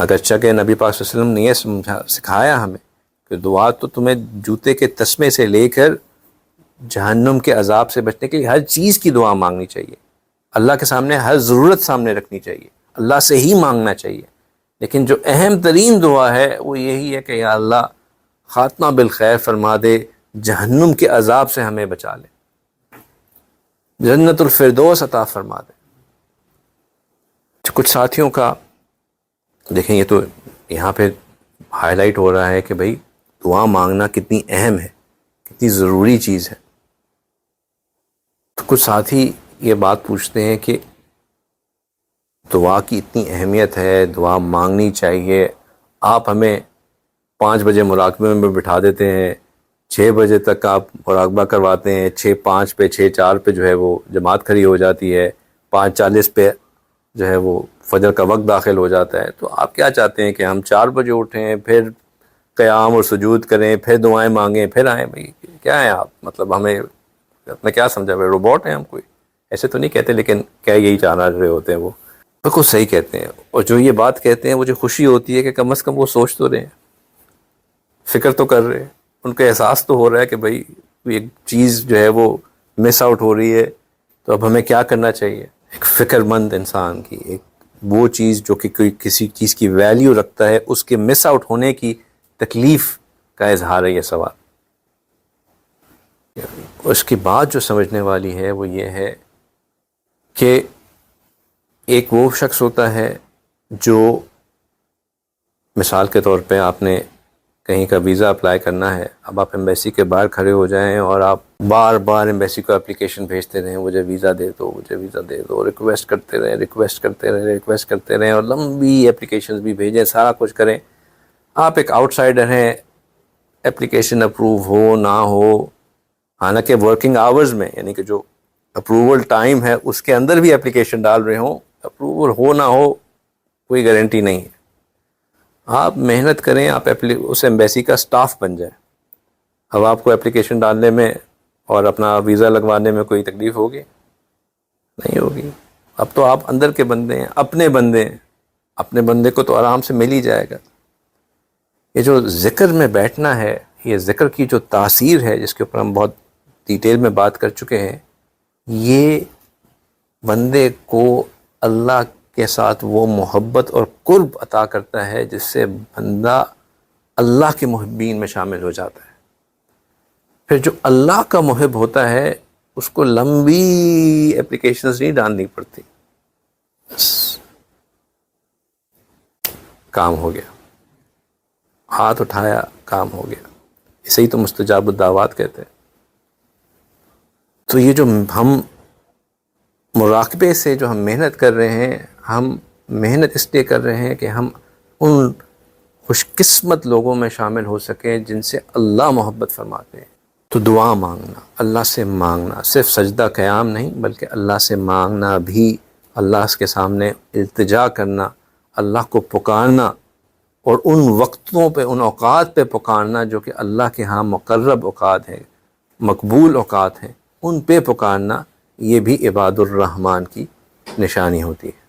اگرچہ کہ نبی پاک صلی اللہ علیہ وسلم نے یہ سکھایا ہمیں کہ دعا تو تمہیں جوتے کے تسمے سے لے کر جہنم کے عذاب سے بچنے کے لیے ہر چیز کی دعا مانگنی چاہیے، اللہ کے سامنے ہر ضرورت سامنے رکھنی چاہیے، اللہ سے ہی مانگنا چاہیے۔ لیکن جو اہم ترین دعا ہے وہ یہی ہے کہ یا اللہ خاتمہ بالخیر فرما دے، جہنم کے عذاب سے ہمیں بچا لے، جنت الفردوس عطا فرما دے۔ کچھ ساتھیوں کا دیکھیں، یہ تو یہاں پہ ہائی لائٹ ہو رہا ہے کہ بھئی دعا مانگنا کتنی اہم ہے، کتنی ضروری چیز ہے۔ تو کچھ ساتھی یہ بات پوچھتے ہیں کہ دعا کی اتنی اہمیت ہے، دعا مانگنی چاہیے، آپ ہمیں 5 بجے مراقبے میں بٹھا دیتے ہیں، 6 بجے تک آپ مراقبہ کرواتے ہیں، 6:05 پہ 6:04 پہ جو ہے وہ جماعت کھڑی ہو جاتی ہے، 5:40 پہ جو ہے وہ فجر کا وقت داخل ہو جاتا ہے۔ تو آپ کیا چاہتے ہیں کہ ہم 4 بجے اٹھیں، پھر قیام اور سجود کریں، پھر دعائیں مانگیں، پھر آئیں؟ بھائی کیا ہے آپ، مطلب ہمیں اپنا کیا سمجھا بھائی روبوٹ ہیں ہم کوئی؟ ایسے تو نہیں کہتے، لیکن کیا یہی چاہ رہے ہوتے ہیں وہ، بالکل صحیح کہتے ہیں۔ اور جو یہ بات کہتے ہیں مجھے خوشی ہوتی ہے کہ کم از کم وہ سوچ تو رہے ہیں، فکر تو کر رہے ہیں، ان کا احساس تو ہو رہا ہے کہ بھائی ایک چیز جو ہے وہ مس آؤٹ ہو رہی ہے، تو اب ہمیں کیا کرنا چاہیے۔ ایک فکر مند انسان کی ایک وہ چیز جو کہ کوئی کسی چیز کی ویلیو رکھتا ہے، اس کے مس آؤٹ ہونے کی تکلیف کا اظہار ہے یہ سوال۔ اس کی بات جو سمجھنے والی ہے وہ یہ ہے کہ ایک وہ شخص ہوتا ہے جو مثال کے طور پہ آپ نے کہیں کا ویزا اپلائی کرنا ہے، اب آپ ایمبیسی کے باہر کھڑے ہو جائیں اور آپ بار بار ایمبیسی کو اپلیکیشن بھیجتے رہیں، مجھے ویزا دے دو، مجھے ویزا دے دو، ریکویسٹ کرتے رہیں اور لمبی اپلیکیشنز بھی بھیجیں، سارا کچھ کریں۔ آپ ایک آؤٹ سائڈر ہیں، اپلیکیشن اپروو ہو نہ ہو، حالانکہ ورکنگ آورز میں یعنی کہ جو اپروول ٹائم ہے اس کے اندر بھی اپلیکیشن ڈال رہے ہوں، اپروول ہو نہ ہو کوئی گارنٹی نہیں ہے۔ آپ محنت کریں، آپ اس ایمبیسی کا سٹاف بن جائیں، اب آپ کو اپلیکیشن ڈالنے میں اور اپنا ویزا لگوانے میں کوئی تکلیف ہوگی؟ نہیں ہوگی۔ اب تو آپ اندر کے بندے ہیں، اپنے بندے ہیں، اپنے بندے کو تو آرام سے مل ہی جائے گا۔ یہ جو ذکر میں بیٹھنا ہے، یہ ذکر کی جو تاثیر ہے جس کے اوپر ہم بہت ڈیٹیل میں بات کر چکے ہیں، یہ بندے کو اللہ کے ساتھ وہ محبت اور قرب عطا کرتا ہے جس سے بندہ اللہ کے محبین میں شامل ہو جاتا ہے۔ پھر جو اللہ کا محب ہوتا ہے اس کو لمبی اپلیکیشنز نہیں ڈالنی پڑتی، بس کام ہو گیا، ہاتھ اٹھایا کام ہو گیا۔ اسے ہی تو مستجاب الدعوات کہتے ہیں۔ تو یہ جو ہم مراقبے سے جو ہم محنت کر رہے ہیں، ہم محنت اس لیے کر رہے ہیں کہ ہم ان خوش قسمت لوگوں میں شامل ہو سکیں جن سے اللہ محبت فرماتے ہیں۔ تو دعا مانگنا، اللہ سے مانگنا، صرف سجدہ قیام نہیں بلکہ اللہ سے مانگنا بھی، اللہ کے سامنے التجا کرنا، اللہ کو پکارنا، اور ان وقتوں پہ، ان اوقات پہ پکارنا جو کہ اللہ کے ہاں مقرب اوقات ہیں، مقبول اوقات ہیں، ان پہ پکارنا، یہ بھی عباد الرحمن کی نشانی ہوتی ہے۔